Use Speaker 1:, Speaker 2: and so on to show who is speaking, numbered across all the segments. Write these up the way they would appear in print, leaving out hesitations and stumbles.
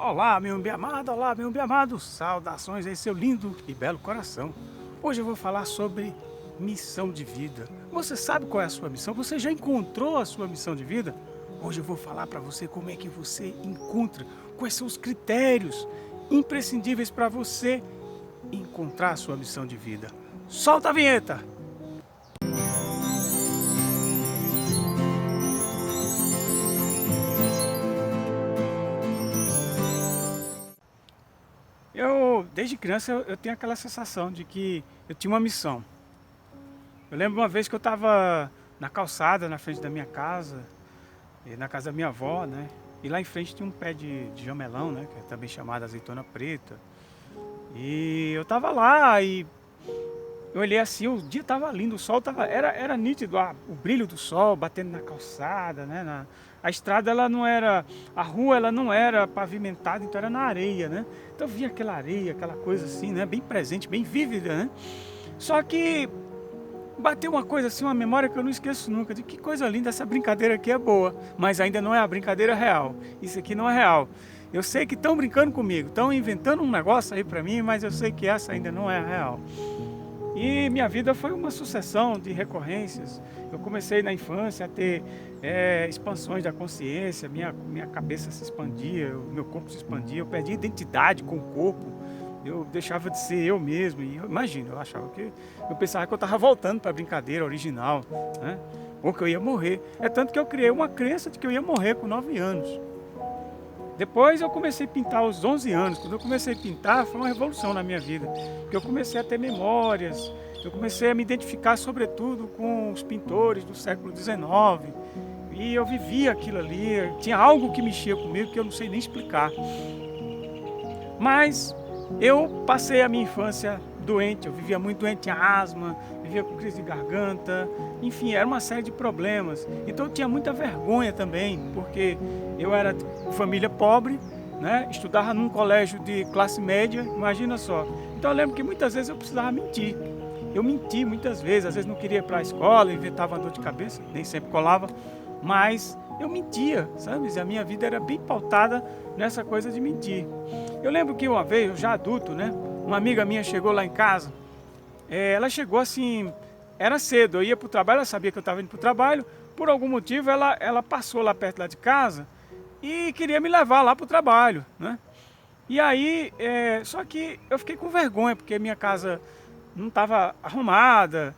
Speaker 1: Olá, meu bem amado, saudações a esse seu lindo e belo coração. Hoje eu vou falar sobre missão de vida. Você sabe qual é a sua missão? Você já encontrou a sua missão de vida? Hoje eu vou falar para você como é que você encontra, quais são os critérios imprescindíveis para você encontrar a sua missão de vida. Solta a vinheta! Desde criança, eu tenho aquela sensação de que eu tinha uma missão. Eu lembro uma vez que eu estava na calçada, na frente da minha casa, na casa da minha avó, né? E lá em frente tinha um pé de jamelão, né? Que é também chamado azeitona preta. E eu estava lá e eu olhei assim, o dia estava lindo, o sol estava, era nítido, o brilho do sol batendo na calçada, né? A estrada, ela não era, a rua ela não era pavimentada, então era na areia, né? Então eu via aquela areia, aquela coisa assim, né? Bem presente, bem vívida, né? Só que bateu uma coisa assim, uma memória que eu não esqueço nunca, de que coisa linda, essa brincadeira aqui é boa, mas ainda não é a brincadeira real, isso aqui não é real. Eu sei que estão brincando comigo, estão inventando um negócio aí pra mim, mas eu sei que essa ainda não é a real. E minha vida foi uma sucessão de recorrências. Eu comecei na infância a ter expansões da consciência, minha cabeça se expandia, o meu corpo se expandia, eu perdi identidade com o corpo, eu deixava de ser eu mesmo. E eu pensava que eu estava voltando para a brincadeira original, né? Ou que eu ia morrer. É tanto que eu criei uma crença de que eu ia morrer com 9 anos. Depois eu comecei a pintar aos 11 anos. Quando eu comecei a pintar, foi uma revolução na minha vida. Porque eu comecei a ter memórias, eu comecei a me identificar sobretudo com os pintores do século XIX. E eu vivia aquilo ali, tinha algo que mexia comigo que eu não sei nem explicar. Mas eu passei a minha infância doente, eu vivia muito doente, tinha asma, vivia com crise de garganta, enfim, era uma série de problemas. Então eu tinha muita vergonha também, porque eu era de família pobre, né? Estudava num colégio de classe média, imagina só. Então eu lembro que muitas vezes eu precisava mentir. Eu menti muitas vezes, às vezes não queria ir para a escola, inventava uma dor de cabeça, nem sempre colava, mas eu mentia, sabe? E a minha vida era bem pautada nessa coisa de mentir. Eu lembro que uma vez, eu já adulto, né? Uma amiga minha chegou lá em casa, ela chegou assim, era cedo, eu ia para o trabalho, ela sabia que eu estava indo para o trabalho, por algum motivo ela passou lá perto lá de casa e queria me levar lá para o trabalho, né? E aí, só que eu fiquei com vergonha, porque minha casa não estava arrumada,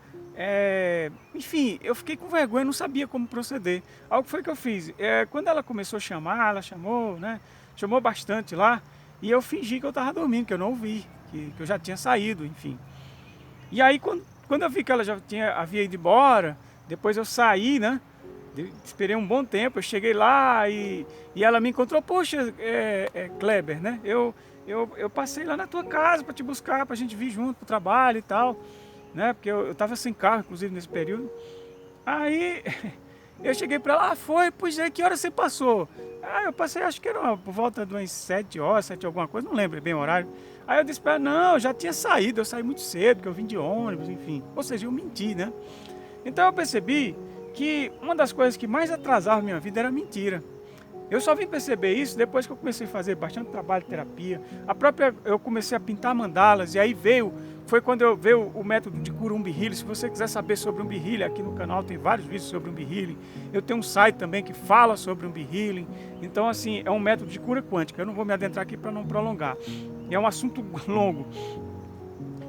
Speaker 1: enfim, eu fiquei com vergonha, não sabia como proceder. Algo foi que eu fiz, quando ela começou a chamar, ela chamou, né? Chamou bastante lá, e eu fingi que eu estava dormindo, que eu não ouvi, que eu já tinha saído, enfim. E aí, quando eu vi que ela havia ido embora, depois eu saí, né? Esperei um bom tempo, eu cheguei lá e ela me encontrou. Poxa, Kleber, né? Eu passei lá na tua casa para te buscar, para a gente vir junto para o trabalho e tal, né? Porque eu estava sem carro, inclusive, nesse período. Aí eu cheguei para lá, pois é, que hora você passou? Ah, eu passei, acho que era por volta de umas 7 horas, 7 alguma coisa, não lembro bem o horário. Aí eu disse para ela, não, eu já tinha saído, eu saí muito cedo, porque eu vim de ônibus, enfim. Ou seja, eu menti, né? Então eu percebi que uma das coisas que mais atrasava a minha vida era a mentira. Eu só vim perceber isso depois que eu comecei a fazer bastante trabalho de terapia. Eu comecei a pintar mandalas e aí foi quando veio o método de cura Umbi Healing. Se você quiser saber sobre Umbi Healing, aqui no canal tem vários vídeos sobre Umbi Healing. Eu tenho um site também que fala sobre Umbi Healing. Então assim, é um método de cura quântica. Eu não vou me adentrar aqui para não prolongar. É um assunto longo.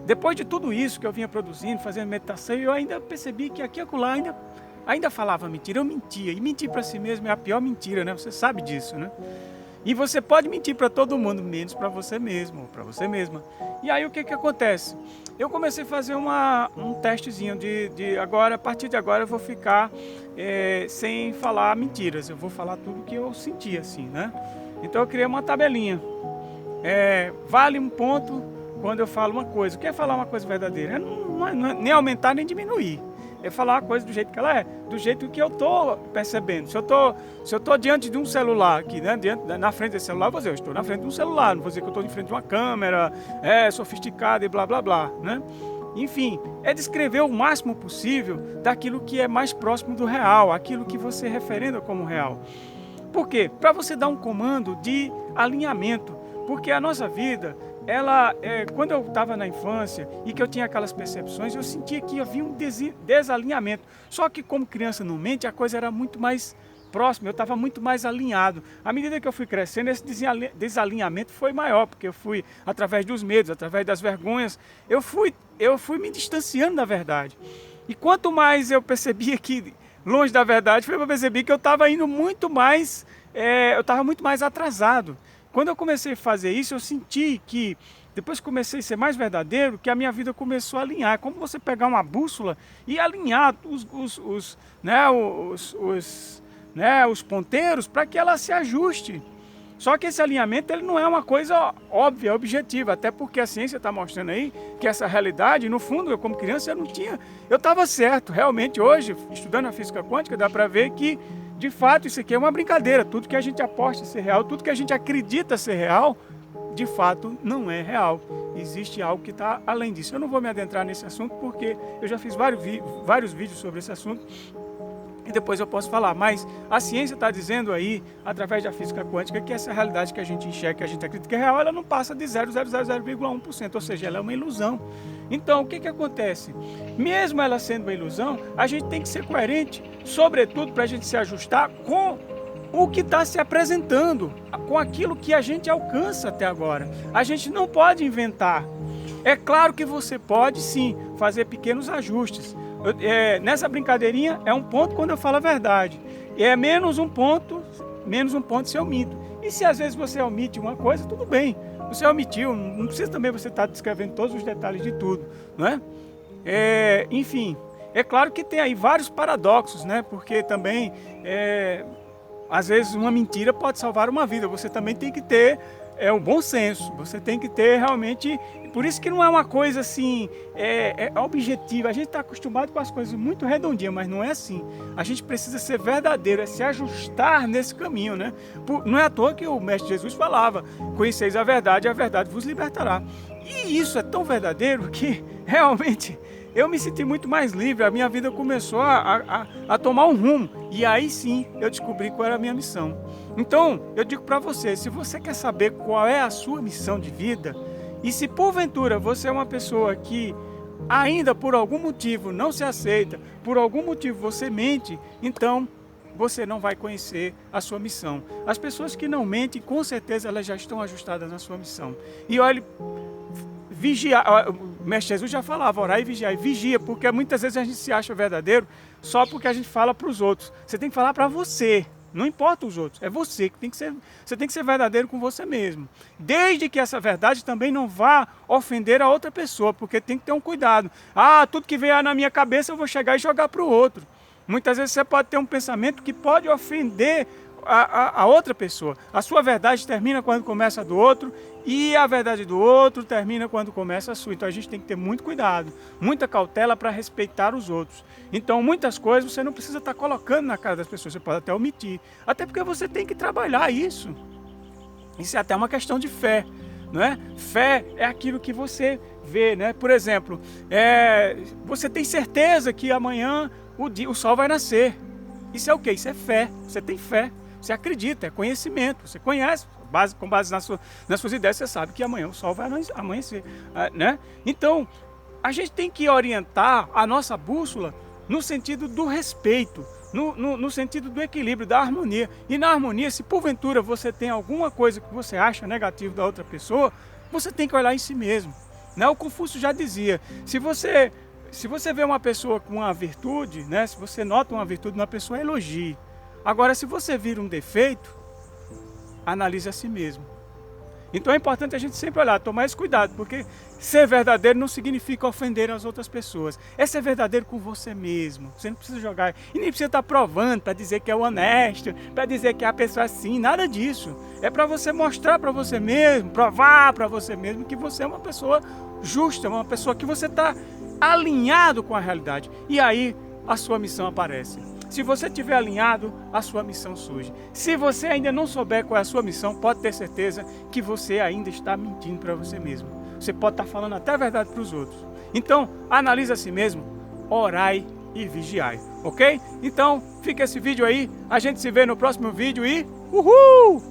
Speaker 1: Depois de tudo isso que eu vinha produzindo, fazendo meditação, eu ainda percebi que aqui e acolá ainda falava mentira, eu mentia. E mentir para si mesmo é a pior mentira, né? Você sabe disso, né? E você pode mentir para todo mundo, menos para você mesmo, para você mesma. E aí o que acontece? Eu comecei a fazer um testezinho agora, a partir de agora eu vou ficar sem falar mentiras. Eu vou falar tudo que eu senti, assim, né? Então eu criei uma tabelinha. Vale um ponto quando eu falo uma coisa. O que é falar uma coisa verdadeira? Não é nem aumentar nem diminuir. É falar a coisa do jeito que ela é, do jeito que eu estou percebendo. Se eu tô diante de um celular aqui, né, na frente desse celular, eu vou dizer, eu estou na frente de um celular, não vou dizer que eu estou em frente de uma câmera, sofisticada e blá blá blá, né? Enfim, é descrever o máximo possível daquilo que é mais próximo do real, aquilo que você referenda como real. Por quê? Para você dar um comando de alinhamento, porque a nossa vida, quando eu estava na infância e que eu tinha aquelas percepções, eu sentia que havia um desalinhamento. Só que como criança não mente, a coisa era muito mais próxima, eu estava muito mais alinhado. À medida que eu fui crescendo, esse desalinhamento foi maior, porque eu fui, através dos medos, através das vergonhas, eu fui me distanciando da verdade. E quanto mais eu percebia que longe da verdade, foi para perceber que eu estava indo muito mais, eu estava muito mais atrasado. Quando eu comecei a fazer isso, eu senti que, depois que comecei a ser mais verdadeiro, que a minha vida começou a alinhar. Como você pegar uma bússola e alinhar os ponteiros para que ela se ajuste. Só que esse alinhamento ele não é uma coisa óbvia, objetiva, até porque a ciência está mostrando aí que essa realidade, no fundo, eu como criança, eu estava certo. Realmente hoje, estudando a física quântica, dá para ver que, de fato, isso aqui é uma brincadeira. Tudo que a gente aposta ser real, tudo que a gente acredita ser real, de fato, não é real. Existe algo que está além disso. Eu não vou me adentrar nesse assunto porque eu já fiz vários vídeos sobre esse assunto. E depois eu posso falar, mas a ciência está dizendo aí, através da física quântica, que essa realidade que a gente enxerga, que a gente acredita que é real, ela não passa de 0,000,1%, ou seja, ela é uma ilusão. Então, o que acontece? Mesmo ela sendo uma ilusão, a gente tem que ser coerente, sobretudo para a gente se ajustar com o que está se apresentando, com aquilo que a gente alcança até agora. A gente não pode inventar. É claro que você pode, sim, fazer pequenos ajustes. Nessa brincadeirinha é um ponto quando eu falo a verdade. É menos um ponto se eu omito. E se às vezes você omite uma coisa, tudo bem. Você omitiu, não precisa também você estar descrevendo todos os detalhes de tudo, não é? Enfim, é claro que tem aí vários paradoxos, né? Porque também, às vezes uma mentira pode salvar uma vida. Você também tem que ter um bom senso. Você tem que ter realmente... Por isso que não é uma coisa assim, objetiva. A gente está acostumado com as coisas muito redondinhas, mas não é assim. A gente precisa ser verdadeiro, se ajustar nesse caminho, né? Não é à toa que o Mestre Jesus falava, conheceis a verdade vos libertará. E isso é tão verdadeiro que realmente eu me senti muito mais livre. A minha vida começou a tomar um rumo. E aí sim eu descobri qual era a minha missão. Então eu digo para você, se você quer saber qual é a sua missão de vida, e se porventura você é uma pessoa que ainda por algum motivo não se aceita, por algum motivo você mente, então você não vai conhecer a sua missão. As pessoas que não mentem, com certeza elas já estão ajustadas na sua missão. E olha, vigiar, o Mestre Jesus já falava, orar e vigiar. E vigia, porque muitas vezes a gente se acha verdadeiro só porque a gente fala para os outros. Você tem que falar para você. Não importa os outros, é você que tem que ser. Você tem que ser verdadeiro com você mesmo. Desde que essa verdade também não vá ofender a outra pessoa, porque tem que ter um cuidado. Tudo que vier na minha cabeça eu vou chegar e jogar para o outro. Muitas vezes você pode ter um pensamento que pode ofender a outra pessoa. A sua verdade termina quando começa a do outro, e a verdade do outro termina quando começa a sua. Então a gente tem que ter muito cuidado, muita cautela para respeitar os outros. Então muitas coisas você não precisa estar colocando na cara das pessoas, você pode até omitir. Até porque você tem que trabalhar isso. Isso é até uma questão de fé, não é? Fé é aquilo que você vê, né? Por exemplo, você tem certeza que amanhã o sol vai nascer. Isso é o quê? Isso é fé. Você tem fé. Você acredita, é conhecimento. Você conhece, com base nas suas ideias, você sabe que amanhã o sol vai amanhecer, né? Então, a gente tem que orientar a nossa bússola no sentido do respeito, no sentido do equilíbrio, da harmonia. E na harmonia, se porventura você tem alguma coisa que você acha negativo da outra pessoa, você tem que olhar em si mesmo, né? O Confúcio já dizia, se você vê uma pessoa com uma virtude, né? Se você nota uma virtude numa pessoa, elogie. Agora, se você vir um defeito, analise a si mesmo. Então é importante a gente sempre olhar, tomar esse cuidado, porque ser verdadeiro não significa ofender as outras pessoas. É ser verdadeiro com você mesmo. Você não precisa jogar, e nem precisa estar provando para dizer que é honesto, para dizer que é a pessoa assim, nada disso. É para você mostrar para você mesmo, provar para você mesmo que você é uma pessoa justa, uma pessoa que você está alinhado com a realidade. E aí a sua missão aparece. Se você estiver alinhado, a sua missão surge. Se você ainda não souber qual é a sua missão, pode ter certeza que você ainda está mentindo para você mesmo. Você pode estar falando até a verdade para os outros. Então, analise a si mesmo, orai e vigiai, ok? Então, fica esse vídeo aí, a gente se vê no próximo vídeo e Uhul!